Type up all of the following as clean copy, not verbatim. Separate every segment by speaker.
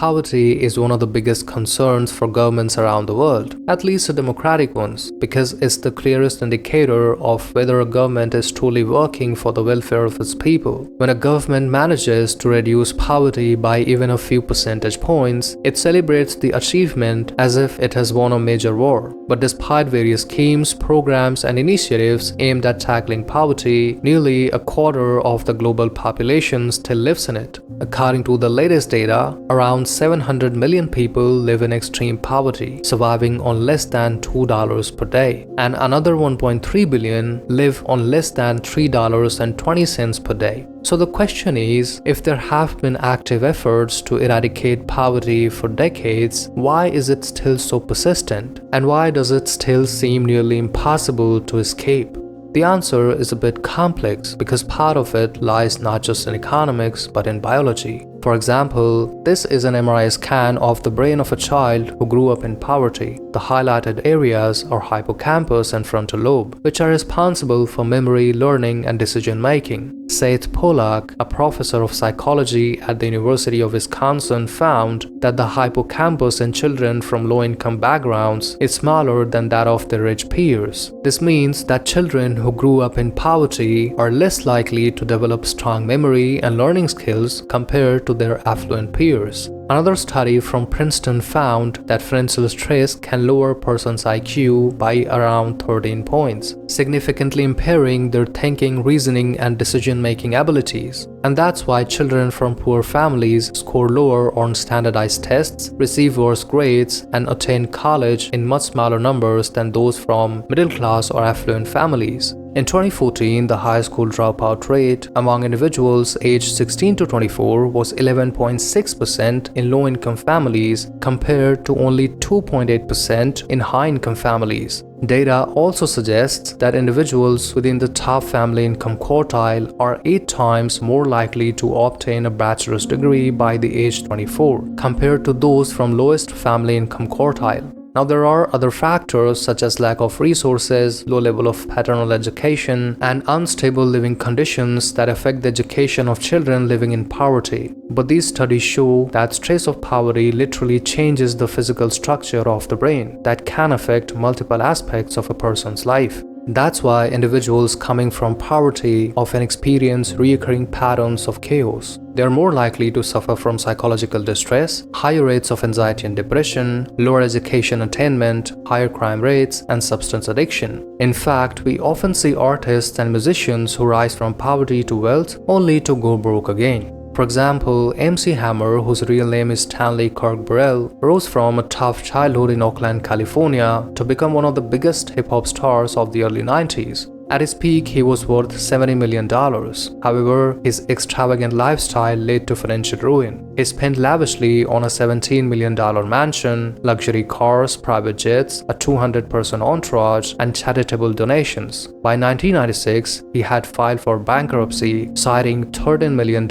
Speaker 1: poverty is one of the biggest concerns for governments around the world, at least the democratic ones, because it's the clearest indicator of whether a government is truly working for the welfare of its people. When a government manages to reduce poverty by even a few percentage points, it celebrates the achievement as if it has won a major war. But despite various schemes, programs, and initiatives aimed at tackling poverty, nearly a quarter of the global population still lives in it. According to the latest data, around 700 million people live in extreme poverty, surviving on less than $2 per day, and another 1.3 billion live on less than $3.20 per day. So the question is, if there have been active efforts to eradicate poverty for decades, why is it still so persistent? And why does it still seem nearly impossible to escape? The answer is a bit complex because part of it lies not just in economics but in biology. For example, this is an MRI scan of the brain of a child who grew up in poverty. The highlighted areas are hippocampus and frontal lobe, which are responsible for memory, learning, and decision making. Seth Pollack, a professor of psychology at the University of Wisconsin, found that the hippocampus in children from low-income backgrounds is smaller than that of their rich peers. This means that children who grew up in poverty are less likely to develop strong memory and learning skills compared to their affluent peers. Another study from Princeton found that financial stress can lower a person's IQ by around 13 points, significantly impairing their thinking, reasoning, and decision-making abilities. And that's why children from poor families score lower on standardized tests, receive worse grades, and attend college in much smaller numbers than those from middle-class or affluent families. In 2014, the high school dropout rate among individuals aged 16 to 24 was 11.6% in low-income families compared to only 2.8% in high-income families. Data also suggests that individuals within the top family income quartile are 8 times more likely to obtain a bachelor's degree by the age 24 compared to those from lowest family income quartile. Now, there are other factors such as lack of resources, low level of paternal education, and unstable living conditions that affect the education of children living in poverty. But these studies show that stress of poverty literally changes the physical structure of the brain that can affect multiple aspects of a person's life. That's why individuals coming from poverty often experience recurring patterns of chaos. They are more likely to suffer from psychological distress, higher rates of anxiety and depression, lower education attainment, higher crime rates, and substance addiction. In fact, we often see artists and musicians who rise from poverty to wealth only to go broke again. For example, MC Hammer, whose real name is Stanley Kirk Burrell, rose from a tough childhood in Oakland, California to become one of the biggest hip-hop stars of the early 90s. At his peak, he was worth $70 million. However, his extravagant lifestyle led to financial ruin. He spent lavishly on a $17 million mansion, luxury cars, private jets, a 200-person entourage, and charitable donations. By 1996, he had filed for bankruptcy, citing $13 million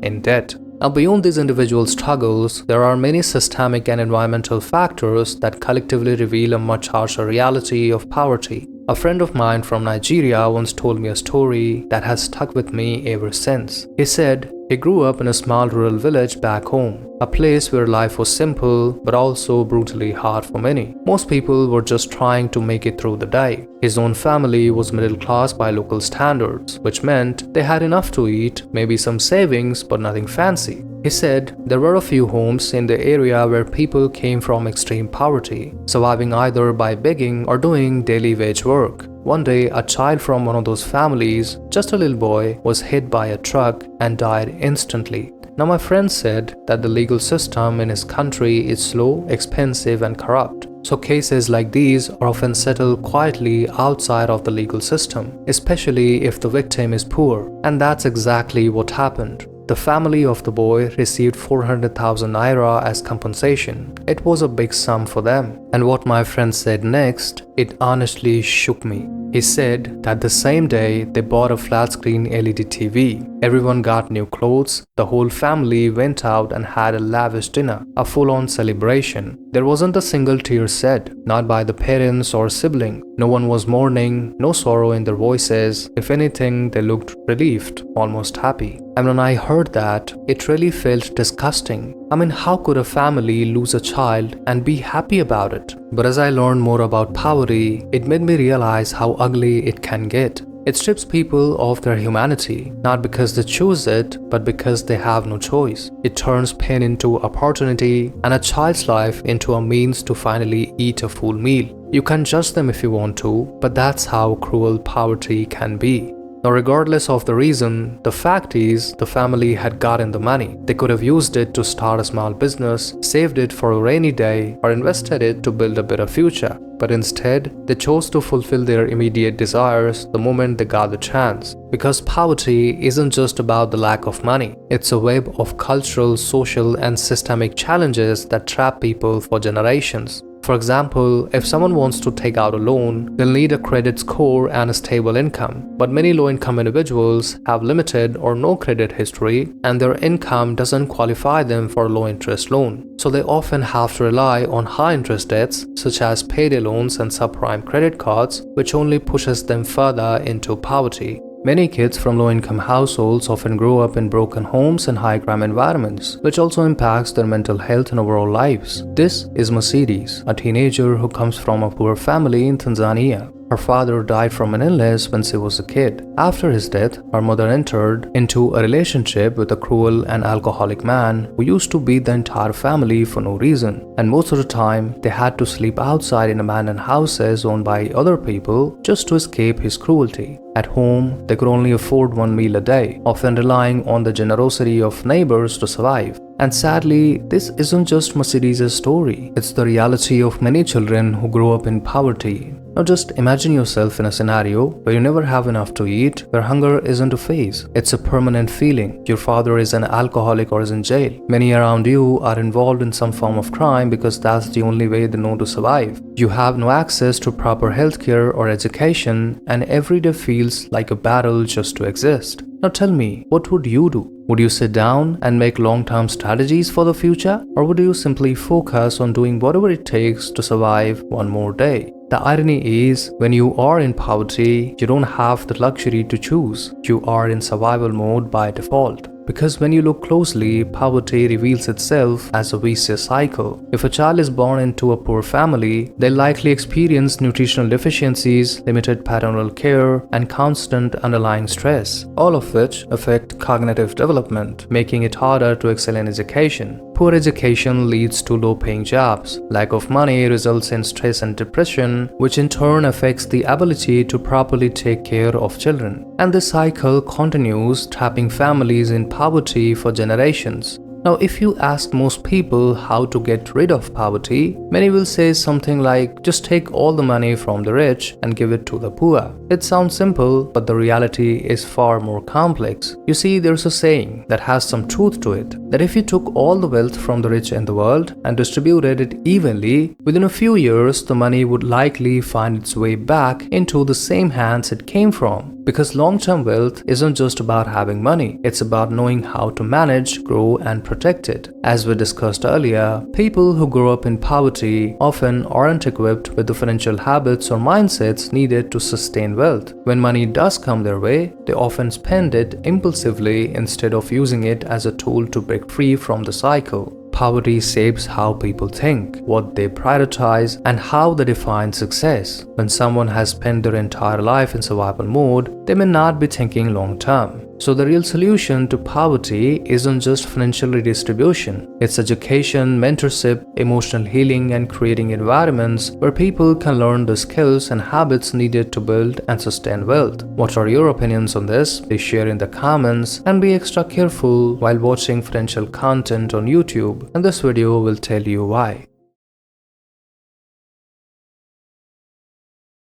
Speaker 1: in debt. Now, beyond these individual struggles, there are many systemic and environmental factors that collectively reveal a much harsher reality of poverty. A friend of mine from Nigeria once told me a story that has stuck with me ever since. He said he grew up in a small rural village back home, a place where life was simple but also brutally hard for many. Most people were just trying to make it through the day. His own family was middle class by local standards, which meant they had enough to eat, maybe some savings, but nothing fancy. He said there were a few homes in the area where people came from extreme poverty, surviving either by begging or doing daily wage work. One day, a child from one of those families, just a little boy, was hit by a truck and died instantly. Now, my friend said that the legal system in his country is slow, expensive, and corrupt. So cases like these are often settled quietly outside of the legal system, especially if the victim is poor. And that's exactly what happened. The family of the boy received 400,000 naira as compensation. It was a big sum for them. And what my friend said next, it honestly shook me. He said that the same day they bought a flat-screen LED TV. Everyone got new clothes, the whole family went out and had a lavish dinner, a full-on celebration. There wasn't a single tear shed, not by the parents or sibling. No one was mourning, no sorrow in their voices. If anything, they looked relieved, almost happy. And when I heard that, it really felt disgusting. I mean, how could a family lose a child and be happy about it? But as I learned more about poverty, it made me realize how ugly it can get. It strips people of their humanity, not because they choose it, but because they have no choice. It turns pain into opportunity and a child's life into a means to finally eat a full meal. You can judge them if you want to, but that's how cruel poverty can be. Now, regardless of the reason, the fact is the family had gotten the money. They could have used it to start a small business, saved it for a rainy day, or invested it to build a better future. But instead, they chose to fulfill their immediate desires the moment they got the chance. Because poverty isn't just about the lack of money. It's a web of cultural, social, and systemic challenges that trap people for generations. For example, if someone wants to take out a loan, they'll need a credit score and a stable income. But many low-income individuals have limited or no credit history, and their income doesn't qualify them for a low-interest loan. So they often have to rely on high-interest debts such as payday loans and subprime credit cards, which only pushes them further into poverty. Many kids from low-income households often grow up in broken homes and high-crime environments, which also impacts their mental health and overall lives. This is Mercedes, a teenager who comes from a poor family in Tanzania. Her father died from an illness when she was a kid. After his death, her mother entered into a relationship with a cruel and alcoholic man who used to beat the entire family for no reason. And most of the time, they had to sleep outside in abandoned houses owned by other people just to escape his cruelty. At home, they could only afford one meal a day, often relying on the generosity of neighbors to survive. And sadly, this isn't just Mercedes' story. It's the reality of many children who grow up in poverty. Now just imagine yourself in a scenario where you never have enough to eat, where hunger isn't a phase. It's a permanent feeling. Your father is an alcoholic or is in jail. Many around you are involved in some form of crime because that's the only way they know to survive. You have no access to proper healthcare or education, and every day feels like a battle just to exist. Now tell me, what would you do? Would you sit down and make long-term strategies for the future? Or would you simply focus on doing whatever it takes to survive one more day? The irony is, when you are in poverty, you don't have the luxury to choose. You are in survival mode by default. Because when you look closely, poverty reveals itself as a vicious cycle. If a child is born into a poor family, they'll likely experience nutritional deficiencies, limited parental care, and constant underlying stress, all of which affect cognitive development, making it harder to excel in education. Poor education leads to low-paying jobs. Lack of money results in stress and depression, which in turn affects the ability to properly take care of children. And this cycle continues, trapping families in poverty for generations. Now, if you ask most people how to get rid of poverty, many will say something like, just take all the money from the rich and give it to the poor. It sounds simple, but the reality is far more complex. You see, there's a saying that has some truth to it, that if you took all the wealth from the rich in the world and distributed it evenly, within a few years, the money would likely find its way back into the same hands it came from. Because long-term wealth isn't just about having money, it's about knowing how to manage, grow, and protect it. As we discussed earlier, people who grow up in poverty often aren't equipped with the financial habits or mindsets needed to sustain wealth. When money does come their way, they often spend it impulsively instead of using it as a tool to break free from the cycle. Poverty shapes how people think, what they prioritize, and how they define success. When someone has spent their entire life in survival mode, they may not be thinking long term. So the real solution to poverty isn't just financial redistribution. It's education, mentorship, emotional healing, and creating environments where people can learn the skills and habits needed to build and sustain wealth. What are your opinions on this? Please share in the comments, and be extra careful while watching financial content on YouTube, and this video will tell you why.